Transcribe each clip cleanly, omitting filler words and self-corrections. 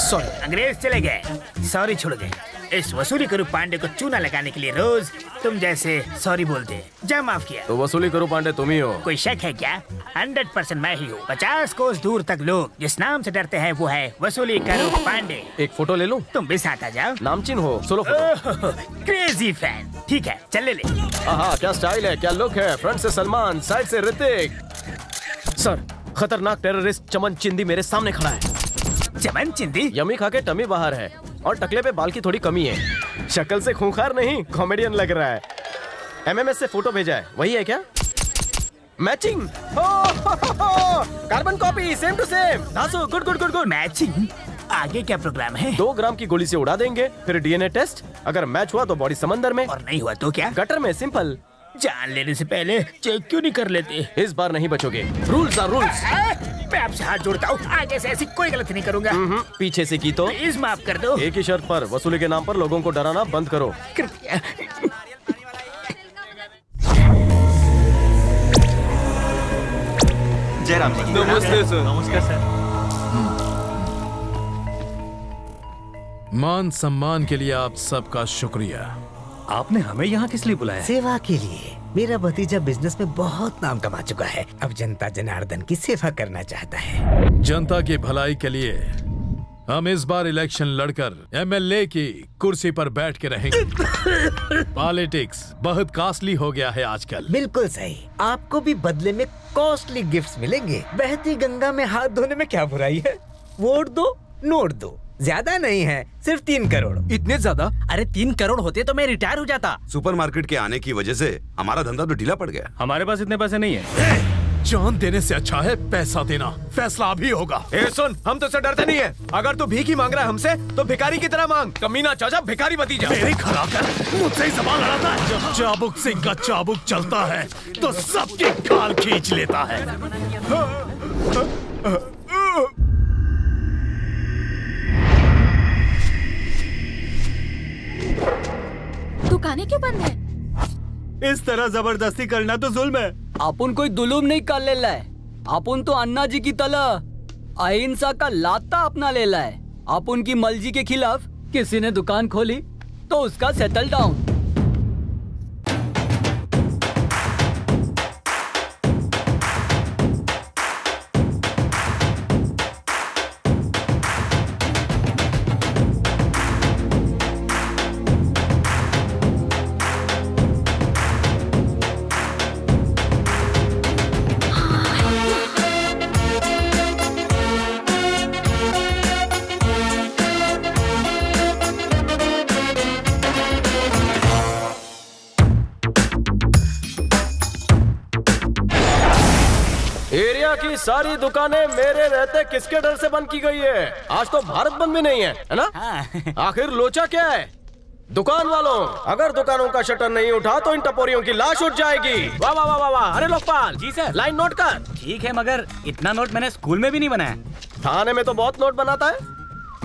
Sorry. अंग्रेज चले गए, सॉरी छोड़ गए। इस वसूली करू पांडे को चूना लगाने के लिए रोज तुम जैसे सॉरी बोलते। जब माफ किया। तो वसूली करू पांडे तुम ही हो। कोई शक है क्या? 100% मैं ही हूँ। 50 कोस दूर तक लोग जिस नाम से डरते हैं वो है वसूली करू पांडे। एक फोटो ले लूं? तुम भी साथ आ जाओ। नामचीन हो, सोलो फोटो। Crazy fan. ठीक है, चल ले। आहा, क्या स्टाइल है, क्या लुक है। फ्रंट से सलमान, साइड से ऋतिक। सर, खतरनाक टेररिस्ट चमन चिंदी मेरे सामने खड़ा है। चमन चिंदी? यमी खा के टमी बाहर है और टकले पे बाल की थोड़ी कमी है। शक्ल से खूंखार नहीं, कॉमेडियन लग रहा है। एमएमएस से फोटो भेजा है, वही है क्या? Matching. Carbon copy, same to same. धासु, good good good good. Matching? आगे क्या प्रोग्राम है? 2 ग्राम की गोली से उड़ा देंगे, फिर डीएनए टेस्ट। अगर मैच हुआ तो बॉडी समंदर में, और नहीं हुआ तो क्या? गटर में। सिंपल। जान लेने से पहले चेक क्यों नहीं कर लेते? इस बार नहीं बचोगे। Rules are rules. मैं आपसे हाथ जोड़ता हूँ, आगे से ऐसी कोई गलती नहीं करूंगा। पीछे से की तो प्लीज माफ कर दो। एक ही शर्त पर, वसूली के नाम पर लोगों को डराना बंद करो। कर दिया। जयराम जी। नमस्ते सर। नमस्कार सर। मान सम्मान के लिए आप सबका शुक्रिया। आपने हमें यहाँ किस लिए बुलाया? सेवा के लिए। मेरा भतीजा बिजनेस में बहुत नाम कमा चुका है, अब जनता जनार्दन की सेवा करना चाहता है। जनता की भलाई के लिए हम इस बार इलेक्शन लड़कर एमएलए की कुर्सी पर बैठ के रहेंगे। पॉलिटिक्स बहुत कॉस्टली हो गया है आजकल। बिल्कुल सही। आपको भी बदले में कॉस्टली गिफ्ट्स मिलेंगे। बहती गंगा में हाथ धोने में क्या बुराई है? वोट दो, नोट दो। ज्यादा नहीं है, सिर्फ 3 करोड़। इतने ज्यादा? अरे 3 करोड़ होते तो मैं रिटायर हो जाता। सुपरमार्केट के आने की वजह से हमारा धंधा तो ढीला पड़ गया। हमारे पास इतने पैसे नहीं है। जान देने से अच्छा है पैसा देना। फैसला अभी होगा। ए सुन, हम तो से डरते नहीं है। अगर तू भीख ही मांग रहा है हमसे, तो भिखारी की तरह मांग। कमीना चाचा, भिखारी भतीजा। मेरी खड़ा कर, मुझसे ही जबान लड़ाता है। जब चाबुक सिंह का चाबुक चलता है तो सबकी खाल खींच लेता है। दुकानें क्यों बंद है? इस तरह जबरदस्ती करना तो जुल्म है। अपन कोई जुलूम नहीं कर ले है। अपन तो अन्ना जी की तरह अहिंसा का लाता अपना ले है। अपन की मर्जी के खिलाफ किसी ने दुकान खोली तो उसका सेटल डाउन। एरिया की सारी दुकानें मेरे रहते किसके डर से बंद की गई है? आज तो भारत बंद भी नहीं है ना? आखिर लोचा क्या है? दुकान वालों, अगर दुकानों का शटर नहीं उठा तो इन टपोरियों की लाश उठ जाएगी। वाह वाह वाह वाह। अरे लोकपाल जी सर। लाइन नोट कर। ठीक है, मगर इतना नोट मैंने स्कूल में भी नहीं बनाया। थाने में तो बहुत नोट बनाता है।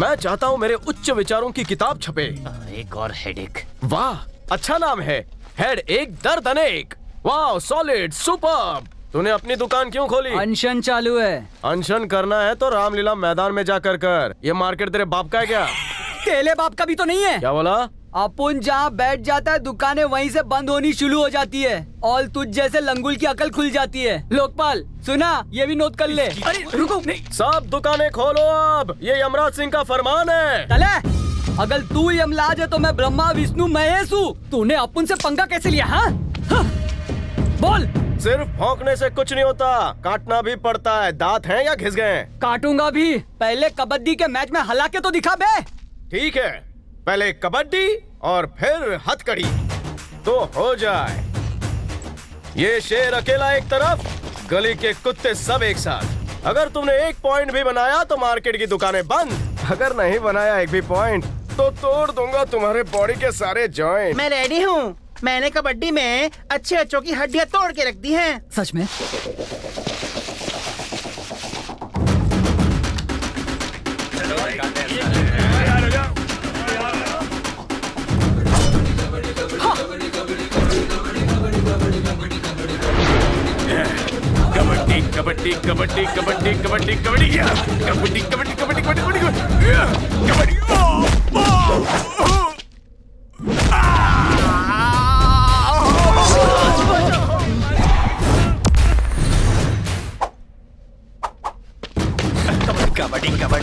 मैं चाहता हूँ मेरे उच्च विचारों की किताब छपे। एक और हेडेक। वाह, अच्छा नाम है। हेड एक, दर्द अनेक। वाह, सॉलिड, सुपर्ब। तूने अपनी दुकान क्यों खोली? अनशन चालू है। अनशन करना है तो रामलीला मैदान में जाकर कर। ये मार्केट तेरे बाप का है क्या? तेले बाप का भी तो नहीं है। क्या बोला? अपन जहाँ बैठ जाता है दुकानें वहीं से बंद होनी शुरू हो जाती है और तुझ जैसे लंगुल की अकल खुल जाती है। लोकपाल सुना, ये भी नोट कर ले। अरे रुको। सब दुकानें खोलो अब, ये यमराज सिंह का फरमान है। चले, अगर तू यमराज है तो मैं ब्रह्मा विष्णु महेश हूँ। तूने अपन से पंगा कैसे लिया? हाँ? बोल। सिर्फ भौंकने से कुछ नहीं होता, काटना भी पड़ता है। दांत हैं या घिस गए? काटूंगा भी। पहले कबड्डी के मैच में हला के तो दिखा बे। ठीक है, पहले कबड्डी और फिर हथकड़ी तो हो जाए। ये शेर अकेला एक तरफ, गली के कुत्ते सब एक साथ। अगर तुमने एक पॉइंट भी बनाया तो मार्केट की दुकानें बंद। अगर नहीं बनाया एक भी पॉइंट तो तोड़ दूंगा तुम्हारे बॉडी के सारे जॉइंट। मैं रेडी हूँ। मैंने कबड्डी में अच्छे अच्छों की हड्डियाँ तोड़ के रख दी हैं। सच में? कबड्डी कबड्डी कबड्डी कबड्डी कबड्डी कबड्डी कबड्डी कबड्डी कबड्डी कबड्डी कबड्डी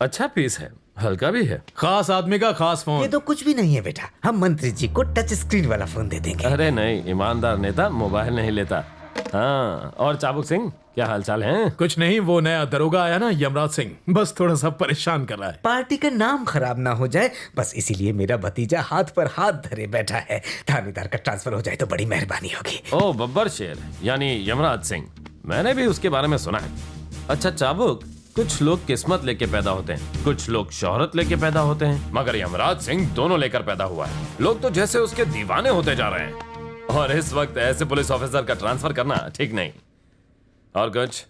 अच्छा पीस है, हल्का भी है। खास आदमी का खास ये फोन। तो कुछ भी नहीं है बेटा, हम मंत्री जी को टच स्क्रीन वाला फोन दे देंगे। अरे नहीं, ईमानदार नेता मोबाइल नहीं लेता। हाँ, और चाबुक सिंह क्या हालचाल है? कुछ नहीं, वो नया दरोगा आया ना यमराज सिंह, बस थोड़ा सा परेशान कर रहा है। पार्टी का नाम खराब ना हो जाए, बस इसीलिए मेरा भतीजा हाथ पर हाथ धरे बैठा है। थानेदार का ट्रांसफर हो जाए तो बड़ी मेहरबानी होगी। ओ बब्बर शेर यानी यमराज सिंह, मैंने भी उसके बारे में सुना है। अच्छा चाबुक, कुछ लोग किस्मत लेके पैदा होते हैं, कुछ लोग शोहरत लेके पैदा होते हैं, मगर यमराज सिंह दोनों लेकर पैदा हुआ है। लोग तो जैसे उसके दीवाने होते जा रहे हैं, और इस वक्त ऐसे पुलिस ऑफिसर का ट्रांसफर करना ठीक नहीं। और कुछ?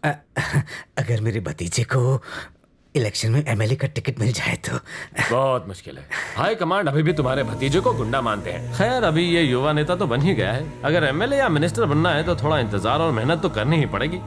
अगर मेरे भतीजे को इलेक्शन में एमएलए का टिकट मिल जाए तो। बहुत मुश्किल है, हाई कमांड अभी भी तुम्हारे भतीजे को गुंडा मानते हैं। खैर अभी ये युवा नेता तो बन ही गया है, अगर एमएलए या मिनिस्टर बनना है तो थोड़ा इंतजार और मेहनत तो करनी ही पड़ेगी।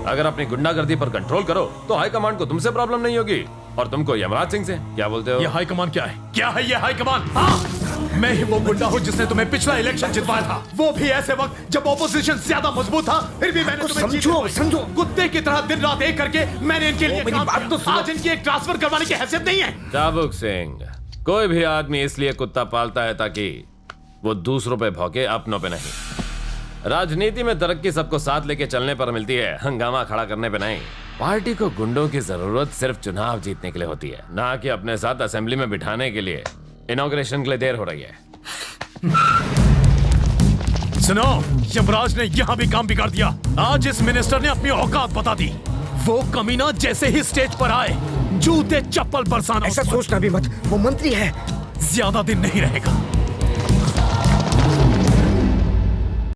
अगर अपनी गुंडागर्दी पर कंट्रोल करो तो हाई कमांड को तुमसे प्रॉब्लम नहीं होगी, और तुमको यमराज सिंह से। क्या बोलते हो? ये हाई कमान क्या है? क्या है ये हाई कमान? हाँ? मैं ही वो गुंडा हूँ जिसने तुम्हें पिछला इलेक्शन जितवाया था, वो भी ऐसे वक्त जब ऑपोजिशन ज्यादा मजबूत था, फिर भी मैंने तुम्हें समझो कुत्ते की तरह दिन रात एक करके मैंने इनके लिए मेरी काम बात किया। तो सुनो। आज इनकी एक ट्रांसफर करवाने की हैसियत नहीं है। चाबुक सिंह, कोई भी आदमी इसलिए कुत्ता पालता है ताकि वो दूसरों पे भौंके, अपनों पे नहीं। राजनीति में तरक्की सबको साथ लेके चलने पर मिलती है, हंगामा खड़ा करने पे नहीं। पार्टी को गुंडों की जरूरत सिर्फ चुनाव जीतने के लिए होती है, ना कि अपने साथ असेंबली में बिठाने के लिए। इनॉग्रेशन के लिए देर हो रही है। सुनो, यमराज ने यहाँ भी काम बिगाड़ दिया। आज इस मिनिस्टर ने अपनी औकात बता दी। वो कमीना जैसे ही स्टेज पर आए, जूते चप्पल बरसाना। ऐसा सोचना भी मत, वो मंत्री है। ज्यादा दिन नहीं रहेगा।